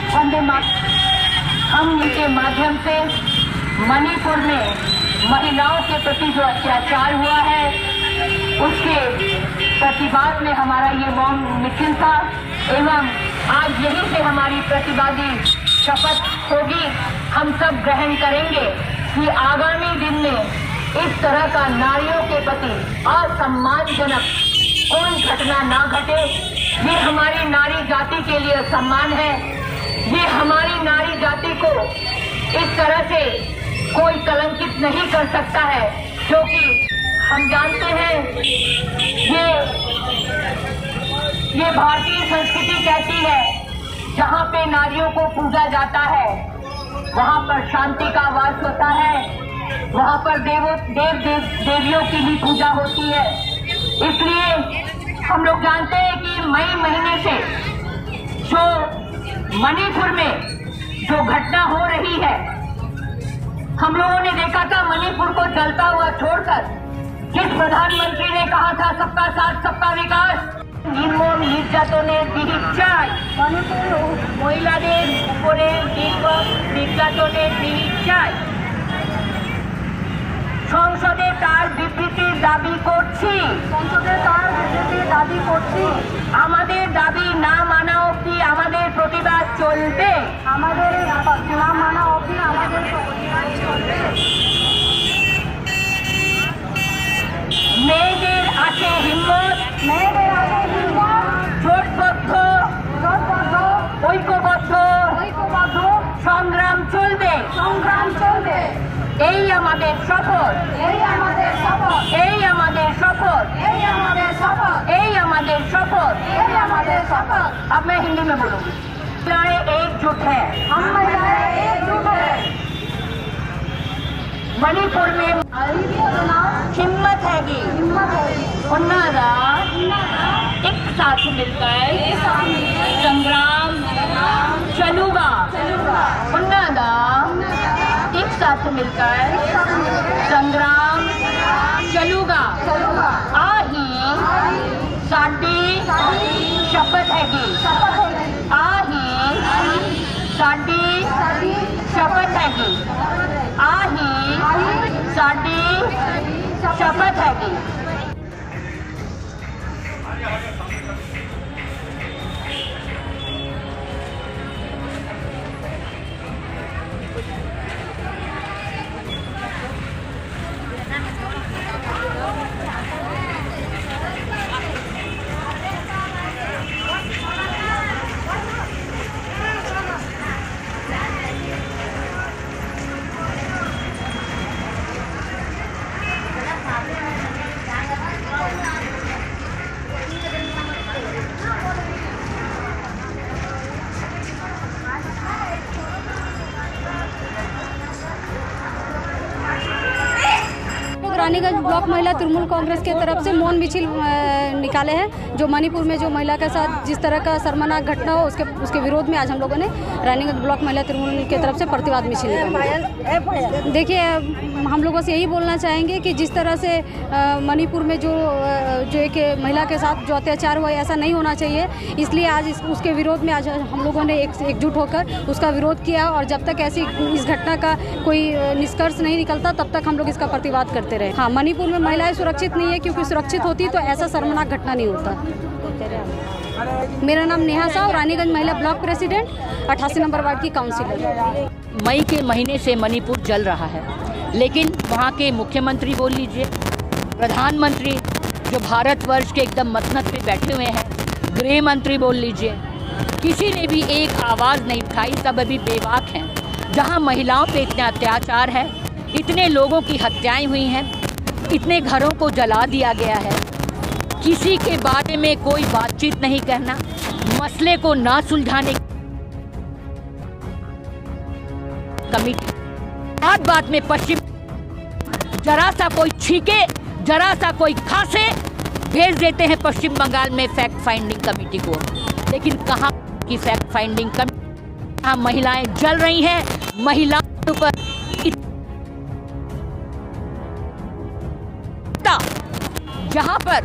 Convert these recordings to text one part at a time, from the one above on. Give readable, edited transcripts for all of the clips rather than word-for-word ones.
वंदे मातरम। हम इनके माध्यम से मणिपुर में महिलाओं के प्रति जो अत्याचार हुआ है उसके प्रतिवाद में हमारा ये मौन मिছিল था एवं आज यहीं से हमारी प्रतिवादी शपथ होगी। हम सब ग्रहण करेंगे कि आगामी दिन में इस तरह का नारियों के प्रति असम्मानजनक कोई घटना ना घटे। ये हमारी नारी जाति के लिए सम्मान है। ये हमारी नारी जाति को इस तरह से कोई कलंकित नहीं कर सकता है, क्योंकि हम जानते हैं ये भारतीय संस्कृति कहती है जहाँ पे नारियों को पूजा जाता है वहाँ पर शांति का वास होता है, वहाँ पर देवियों की भी पूजा होती है। इसलिए हम लोग जानते हैं कि मई महीने से जो मणिपुर में जो घटना हो रही है, हम लोगों ने देखा था मणिपुर को जलता हुआ छोड़कर जिस प्रधानमंत्री ने कहा था सबका साथ सबका विकास, নির্মম নির্যাতনের বিহিত চাই। মণিপুর মহিলাদের উপরে নির্যাতনের বিহিত চাই। সংসদে তার বিবৃতির দাবি করছি। আমাদের দাবি না মানা অবধি আমাদের প্রতিবাদ চলবে। মেয়েদের আছে হিম্মত, জোটবদ্ধ ঐক্যবদ্ধ সংগ্রাম চলবে। এই আমাদের শপথ, এই আমাদের শপথ। अब मैं हिंदी में बोलूंगी। महिलाएं एकजुट है, हम महिलाएं एकजुट है। मणिपुर में हिम्मत हैगी, उन्नादा एक साथ मिलकर संग्राम चलूगा। उन्नादा एक साथ मिलकर संग्राम चलूगा। आही साडी शपथ हैगी, आही साडी शपथ हैगी, आही साडी शपथ हैगी। रानीगंज ब्लॉक महिला तृणमूल कांग्रेस के तरफ से मौन मिছিল निकाले हैं। जो मणिपुर में जो महिला के साथ जिस तरह का शर्मनाक घटना हो उसके विरोध में आज हम लोगों ने रानीगंज ब्लॉक महिला तृणमूल के तरफ से प्रतिवाद मिছিল निकाला। देखिए, हम लोगों से यही बोलना चाहेंगे कि जिस तरह से मणिपुर में जो एक महिला के साथ जो अत्याचार हुआ ऐसा नहीं होना चाहिए। इसलिए आज उसके विरोध में आज हम लोगों ने एकजुट होकर उसका विरोध किया और जब तक ऐसी इस घटना का कोई निष्कर्ष नहीं निकलता तब तक हम लोग इसका प्रतिवाद करते रहे। हाँ, मणिपुर में महिलाएं सुरक्षित नहीं है, क्योंकि सुरक्षित होती तो ऐसा शर्मनाक घटना नहीं होता। मेरा नाम नेहा साहू, रानीगंज महिला ब्लॉक प्रेसिडेंट, 88 नंबर वार्ड की काउंसिलर। मई के महीने से मणिपुर जल रहा है, लेकिन वहाँ के मुख्यमंत्री बोल लीजिए, प्रधानमंत्री जो भारतवर्ष के एकदम मसनद पे बैठे हुए हैं, गृह मंत्री बोल लीजिए, किसी ने भी एक आवाज़ नहीं उठाई। सब अभी बेबाक हैं। जहाँ महिलाओं पे इतना अत्याचार है, इतने लोगों की हत्याएं हुई हैं, इतने घरों को जला दिया गया है, किसी के बारे में कोई बातचीत नहीं करना, मसले को ना सुलझाने कमिटी, बात बात में पश्चिम जरा सा कोई छीके, जरा सा कोई खासे, भेज देते हैं पश्चिम बंगाल में फैक्ट फाइंडिंग कमेटी को। लेकिन कहाँ की फैक्ट फाइंडिंग कमेटी? कहाँ महिलाएं जल रही हैं, महिलाओं पर जहां पर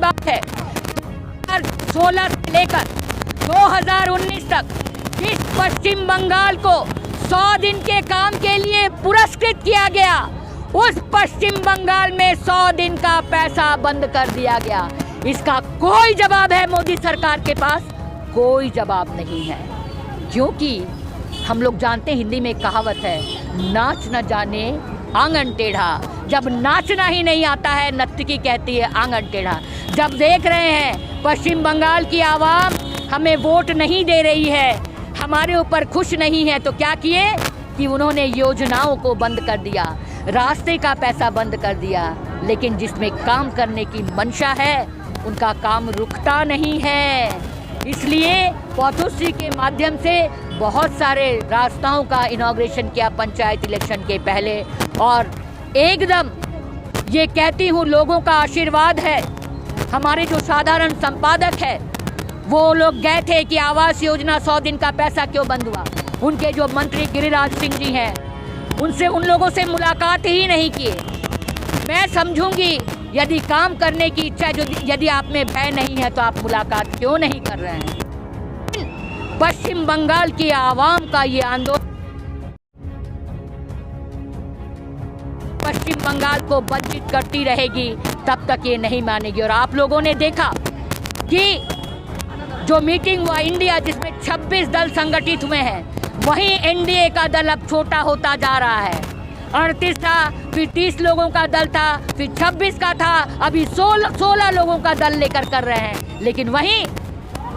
बात है 2016 से लेकर 2019 तक जिस पश्चिम बंगाल को 100 दिन के काम के लिए पुरस्कृत किया गया, उस पश्चिम बंगाल में 100 दिन का पैसा बंद कर दिया गया। इसका कोई जवाब है मोदी सरकार के पास? कोई जवाब नहीं है, क्योंकि हम लोग जानते हैं, हिंदी में एक कहावत है, नाच न जाने आंगन टेढ़ा। जब नाचना ही नहीं आता है, नर्तकी कहती है आंगन टेढ़ा। जब देख रहे हैं पश्चिम बंगाल की आवाम हमें वोट नहीं दे रही है, हमारे ऊपर खुश नहीं है, तो क्या किए कि उन्होंने योजनाओं को बंद कर दिया, रास्ते का पैसा बंद कर दिया। लेकिन जिसमें काम करने की मंशा है, उनका काम रुकता नहीं है। इसलिए पॉथोश्री के माध्यम से बहुत सारे रास्ताओं का इनॉग्रेशन किया पंचायत इलेक्शन के पहले, और एकदम ये कहती हूँ लोगों का आशीर्वाद है। हमारे जो साधारण संपादक है, वो लोग गए थे कि आवास योजना 100 दिन का पैसा क्यों बंद हुआ। उनके जो मंत्री गिरिराज सिंह जी हैं, उनसे उन लोगों से मुलाकात ही नहीं किए। मैं समझूंगी यदि काम करने की इच्छा, यदि आप में भय नहीं है, तो आप मुलाकात क्यों नहीं कर रहे हैं। पश्चिम बंगाल की आवाम का ये आंदोलन पश्चिम बंगाल को वंचित करती रहेगी, तब तक ये नहीं मानेगी। और आप लोगों ने देखा कि जो मीटिंग हुआ इंडिया, जिसमें 26 दल संगठित हुए हैं, वहीं एनडीए का दल अब छोटा होता जा रहा है। 38 था, फिर 30 लोगों का दल था, फिर 26 का था, अभी 16 लोगों का दल लेकर कर रहे हैं। लेकिन वहीं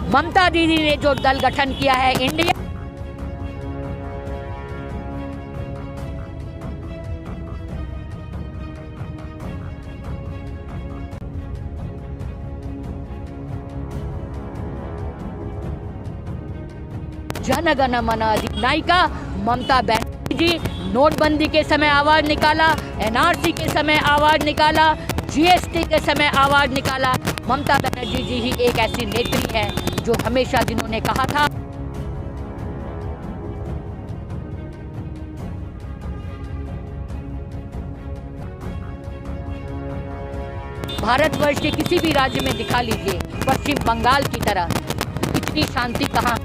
ममता दीदी ने जो दल गठन किया है इंडिया, जन गण मन अधिनायिका ममता बनर्जी जी, नोटबंदी के समय आवाज निकाला, एनआरसी के समय आवाज निकाला, जीएसटी के समय आवाज निकाला। ममता बनर्जी जी ही एक ऐसी नेत्री है जो हमेशा, जिन्होंने कहा था भारतवर्ष के किसी भी राज्य में दिखा लीजिए, पश्चिम बंगाल की तरह इतनी शांति कहाँ।